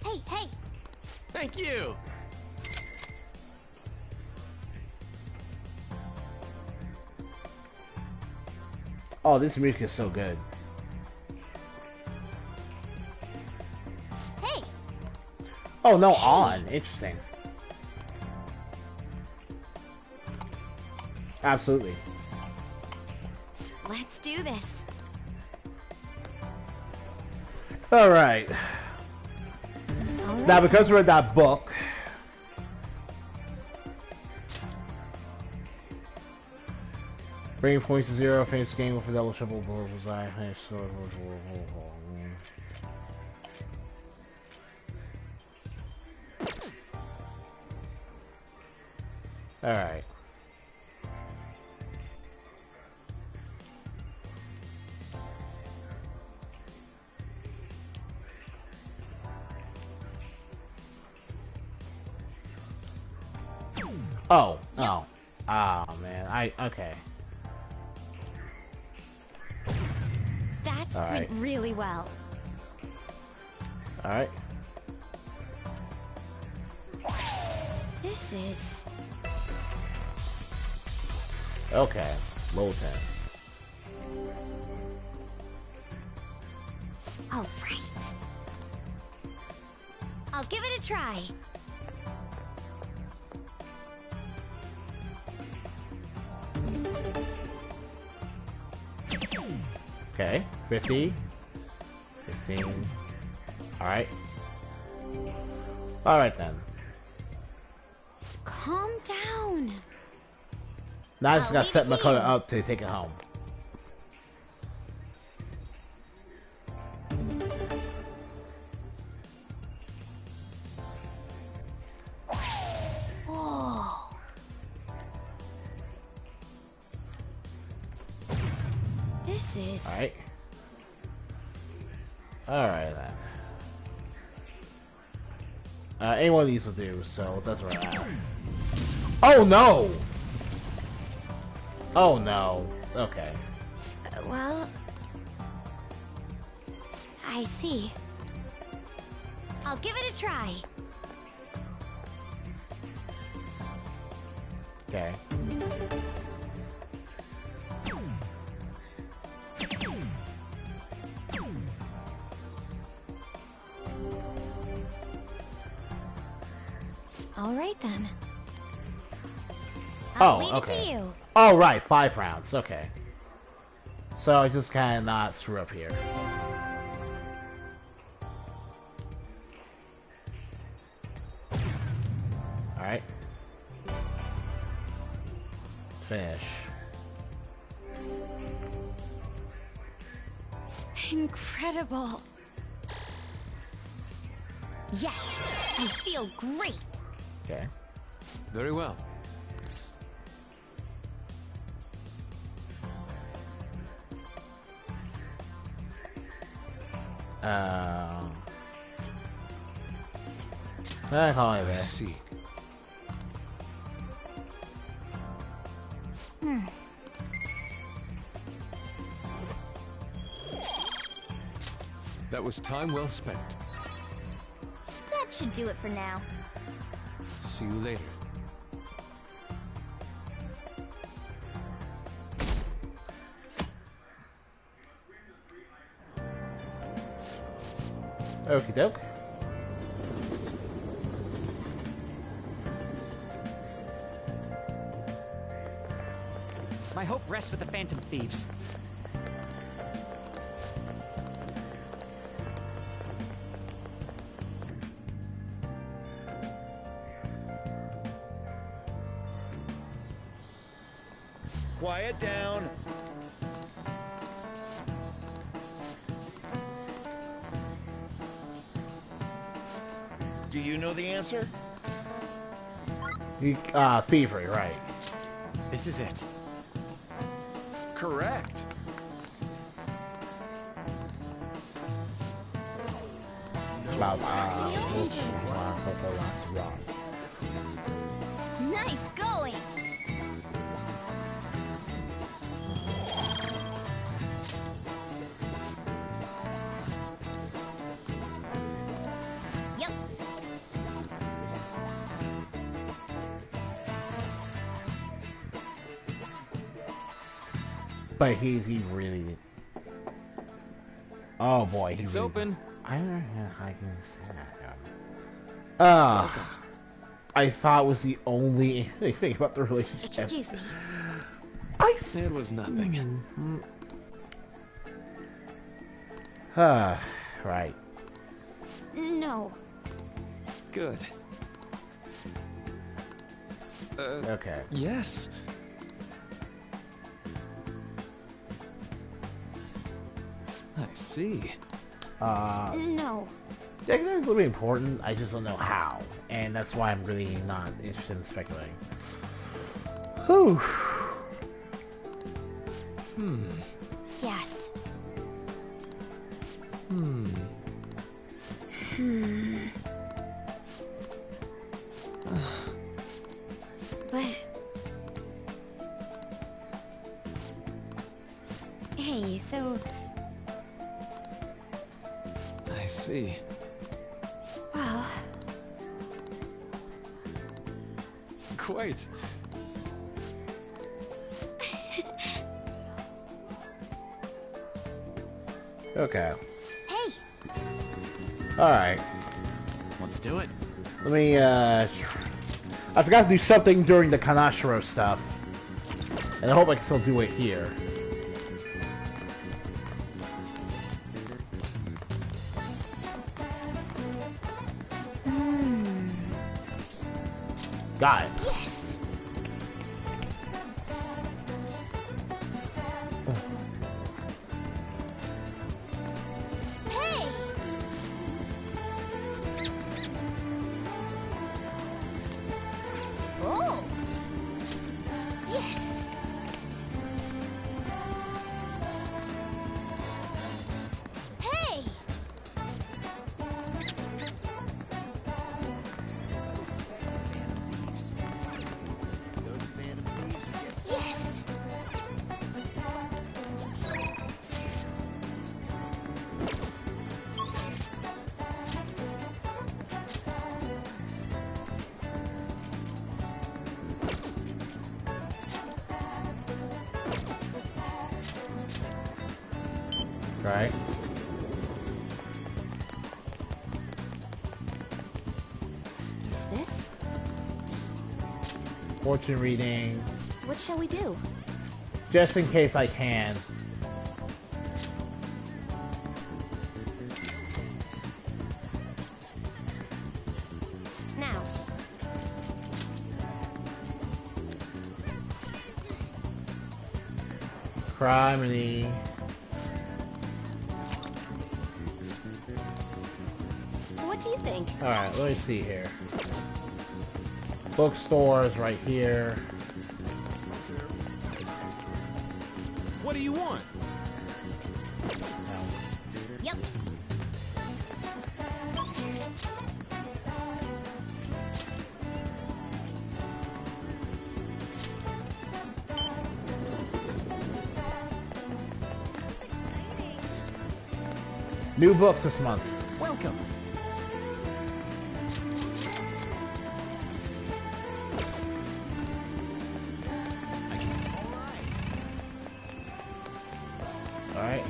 Hey, hey! Thank you! Oh, this music is so good. Hey! Oh, no, on. Interesting. Absolutely. Let's do this. Alright. Now, because we're in that book... Bringing points to 0, finish the game with a double triple bullseye. Alright. Oh, oh. Oh, man. Okay. That's Alright. went really well. Alright. This is... Okay. Low 10. All right. I'll a try. Okay, 50. 15. Alright. Alright then. Calm down. Now I just I'll gotta leave set it my to car you. up to take it home. Whoa. This is... Alright. Alright then. Any one of these will do, so it doesn't really matter. Oh no! Oh no. Okay. Well... I see. I'll give it a try. Okay. All right then. Oh, I'll leave okay. it to you. Oh, right, 5 rounds. Okay. So I just kind of not screw up here. Alright. Finish. Incredible. Yes, I feel great. Okay. Very well. I call it I this. see. That was time well spent. That should do it for now. See you later. Okie doke. My hope rests with the Phantom Thieves. Quiet down. Do you know the answer? Thievery, right. This is it. Correct. About, last round. Nice going. Yep. But he really... Oh boy, It's really open. I don't know how I can say that. I thought was the only thing about the relationship. Excuse me. It was nothing. Right. No. Good. Okay. Yes. I see. No. Yeah, that's really important. I just don't know how, and that's why I'm really not interested in speculating. Whew. Yes. But... Hey, so... I see. Well... Quite. Okay. Hey, All right. Let's do it. Let me, I forgot to do something during the Kanashiro stuff. And I hope I can still do it here. Got it. Yes. Hey. Oh. Yes. Hey. Yes. Right. Is this? Fortune reading. What shall we do? Just in case I can. Now. Criminy. What do you think? Alright, let me see here. Bookstores right here. What do you want? Yep. New books this month. Welcome. Alright,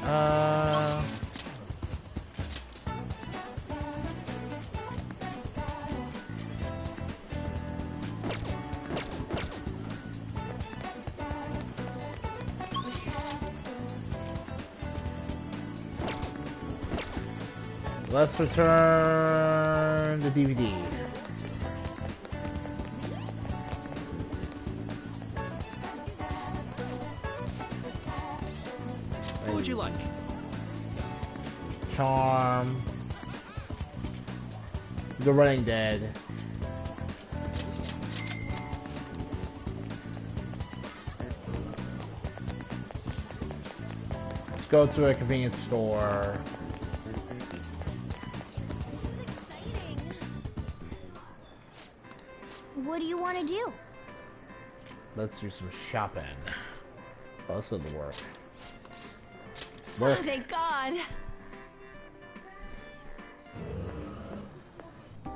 let's return the DVD. What would you like? Charm. The Running Dead. Let's go to a convenience store. What do you want to do? Let's do some shopping. Oh, let's go to work. Oh, Work. thank God.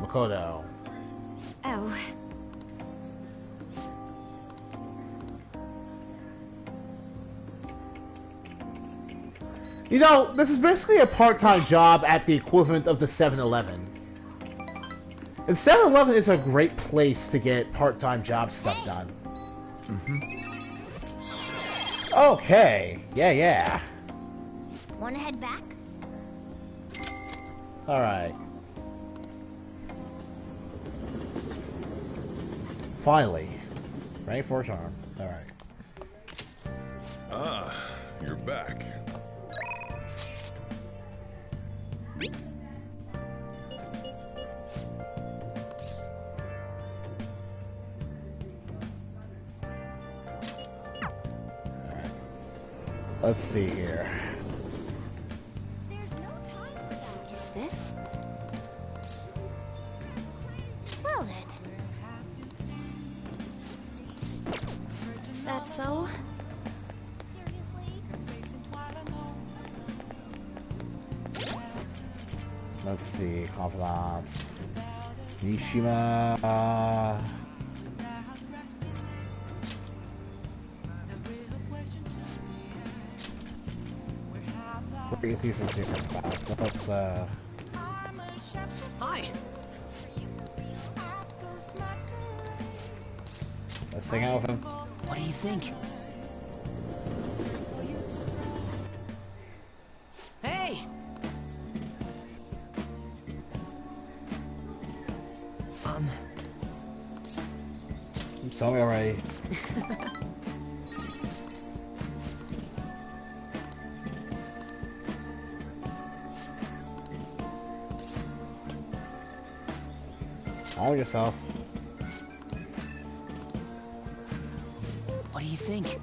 Makoto. Oh. You know, this is basically a part-time job at the equivalent of the 7-Eleven. And 7-Eleven is a great place to get part-time job stuff done. Okay. Yeah. Want to head back? Alright. Finally. Right for a charm. Alright. Ah, you're back. Let's see here. Is this? Well then. Is that so? Let's see. Confidant. Nishima. Let's Hi. hang out with him. What do you think? Hey! You saw me already. Calm yourself. What do you think?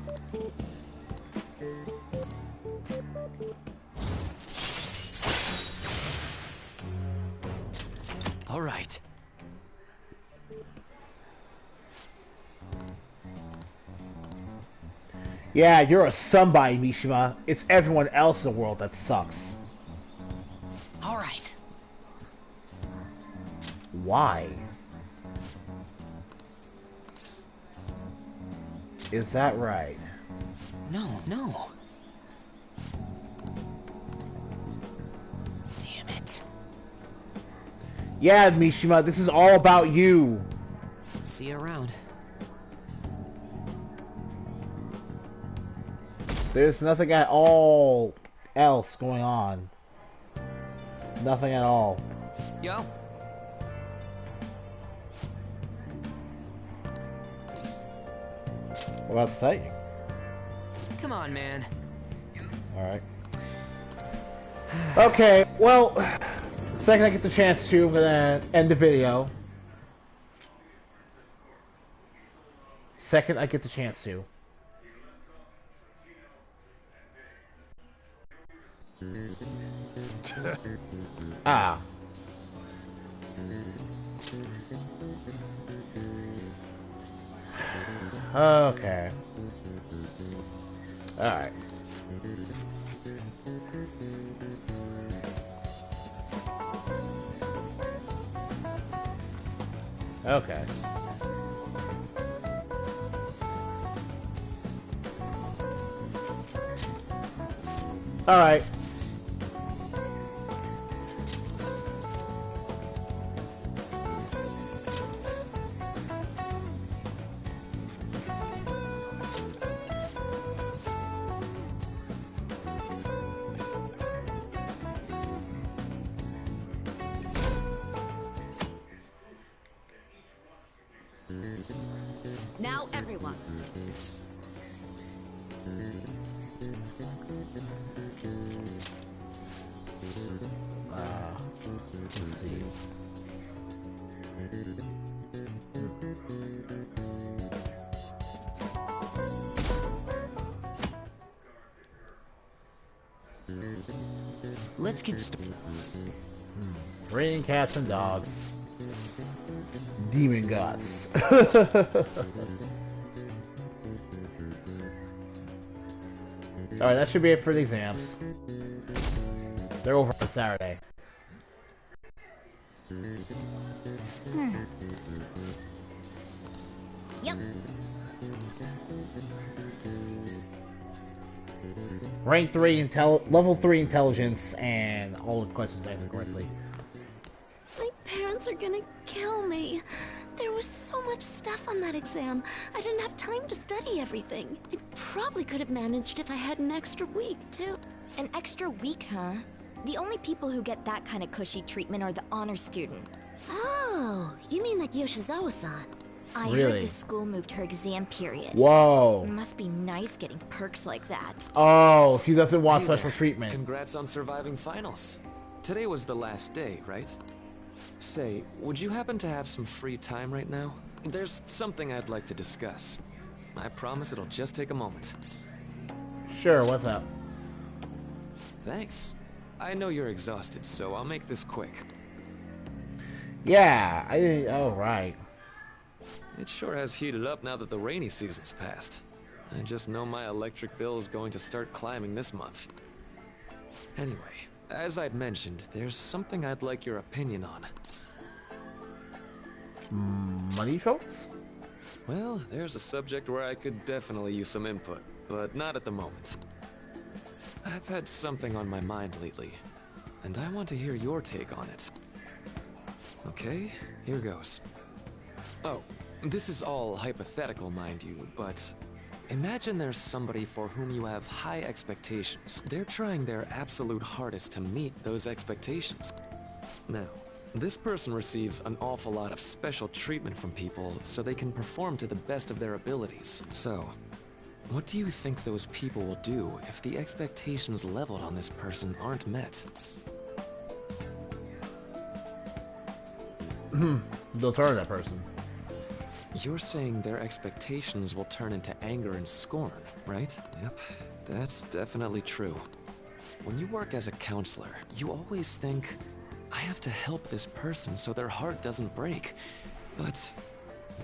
All right. Yeah, you're a somebody, Mishima. It's everyone else in the world that sucks. All right. Why? Is that right? No. Damn it. Yeah, Mishima, this is all about you. See you around. There's nothing at all else going on. Nothing at all. Yo. What about sighting? Come on, man. Alright. Okay, well, second I get the chance to, I'm gonna end the video. Second I get the chance to. Ah. Okay. Alright. Okay. Alright. Now, everyone. Let's see. Let's get started. Raining cats and dogs. Demon gods. Alright, that should be it for the exams. They're over on Saturday. Yep. Rank 3 level 3 intelligence and all the questions answered correctly. My parents are gonna kill me. There was so much stuff on that exam. I didn't have time to study everything. I probably could have managed if I had an extra week, too. An extra week, huh? The only people who get that kind of cushy treatment are the honor student. Oh, you mean that Yoshizawa-san? I Really? heard the school moved her exam period. Whoa. Must be nice getting perks like that. Oh, she doesn't want Hey special there. treatment. Congrats on surviving finals. Today was the last day, right? Say, would you happen to have some free time right now? There's something I'd like to discuss. I promise it'll just take a moment. Sure, what's up? Thanks. I know you're exhausted, so I'll make this quick. Yeah, oh, right. It sure has heated up now that the rainy season's passed. I just know my electric bill is going to start climbing this month. Anyway, as I'd mentioned, there's something I'd like your opinion on. Money, folks? Well, there's a subject where I could definitely use some input, but not at the moment. I've had something on my mind lately, and I want to hear your take on it. Okay, here goes. Oh, This is all hypothetical, mind you, but imagine there's somebody for whom you have high expectations. They're trying their absolute hardest to meet those expectations. Now, this person receives an awful lot of special treatment from people so they can perform to the best of their abilities. So, what do you think those people will do if the expectations leveled on this person aren't met? They'll turn that person. You're saying their expectations will turn into anger and scorn, right? Yep, that's definitely true. When you work as a counselor, you always think, I have to help this person so their heart doesn't break. But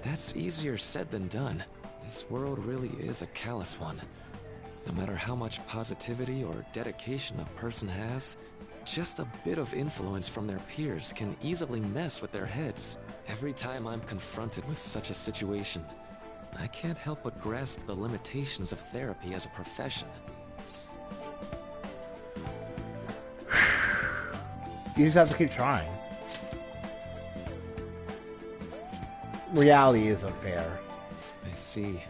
that's easier said than done. This world really is a callous one. No matter how much positivity or dedication a person has, just a bit of influence from their peers can easily mess with their heads. Every time I'm confronted with such a situation, I can't help but grasp the limitations of therapy as a profession. You just have to keep trying. Reality isn't fair. I see.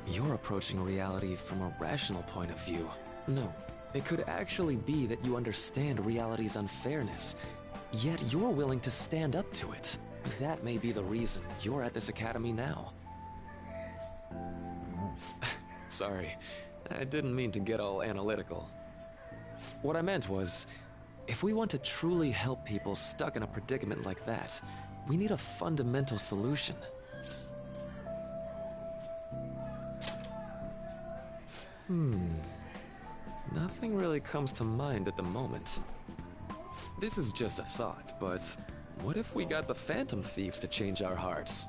You're approaching reality from a rational point of view. No, it could actually be that you understand reality's unfairness, yet you're willing to stand up to it. That may be the reason you're at this academy now. Sorry, I didn't mean to get all analytical. What I meant was, if we want to truly help people stuck in a predicament like that, we need a fundamental solution. Nothing really comes to mind at the moment. This is just a thought, but what if we got the Phantom Thieves to change our hearts?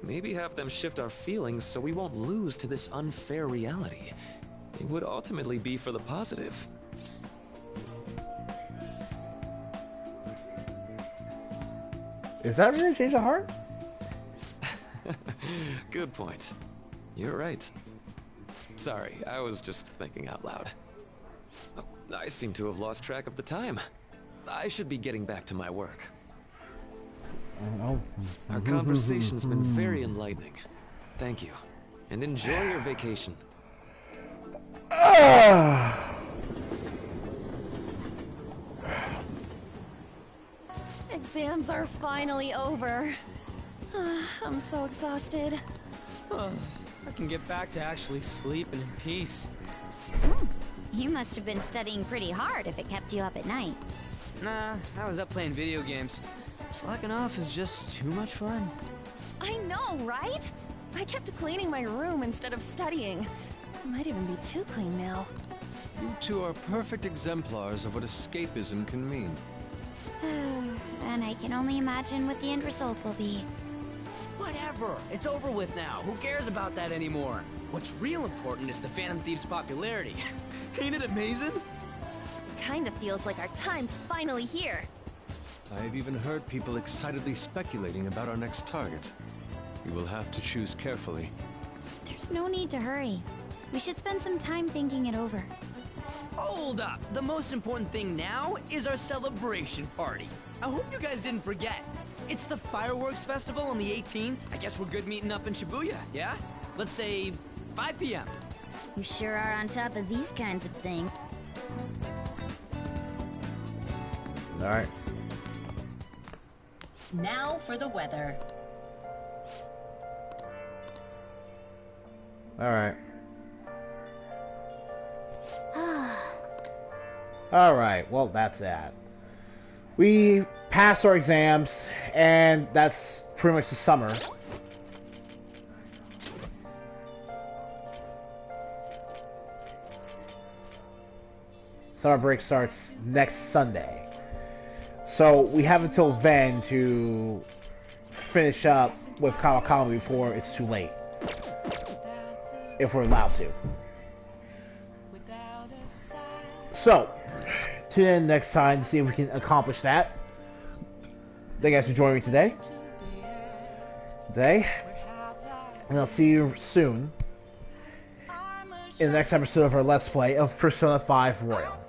Maybe have them shift our feelings so we won't lose to this unfair reality. It would ultimately be for the positive. Is that really change of heart? Good point. You're right. Sorry, I was just thinking out loud. I seem to have lost track of the time. I should be getting back to my work. Our conversation's been very enlightening. Thank you. And enjoy your vacation. Exams are finally over. I'm so exhausted. I can get back to actually sleeping in peace. You must have been studying pretty hard if it kept you up at night. Nah, I was up playing video games. Slacking off is just too much fun. I know, right? I kept cleaning my room instead of studying. It might even be too clean now. You two are perfect exemplars of what escapism can mean. And I can only imagine what the end result will be. Whatever. It's over with now. Who cares about that anymore? What's real important is the Phantom Thieves' popularity. Ain't it amazing? Kinda feels like our time's finally here. I've even heard people excitedly speculating about our next target. We will have to choose carefully. There's no need to hurry. We should spend some time thinking it over. Hold up. The most important thing now is our celebration party. I hope you guys didn't forget. It's the fireworks festival on the 18th. I guess we're good meeting up in Shibuya, yeah? Let's say 5 p.m. You sure are on top of these kinds of things. Alright. Now for the weather. Alright. Alright, well, that's that. We passed our exams, and that's pretty much the summer. Summer break starts next Sunday. So we have until then to finish up with Kawakami before it's too late. If we're allowed to. So, tune in next time to see if we can accomplish that. Thank you guys for joining me today. And I'll see you soon in the next episode of our Let's Play of Persona 5 Royal.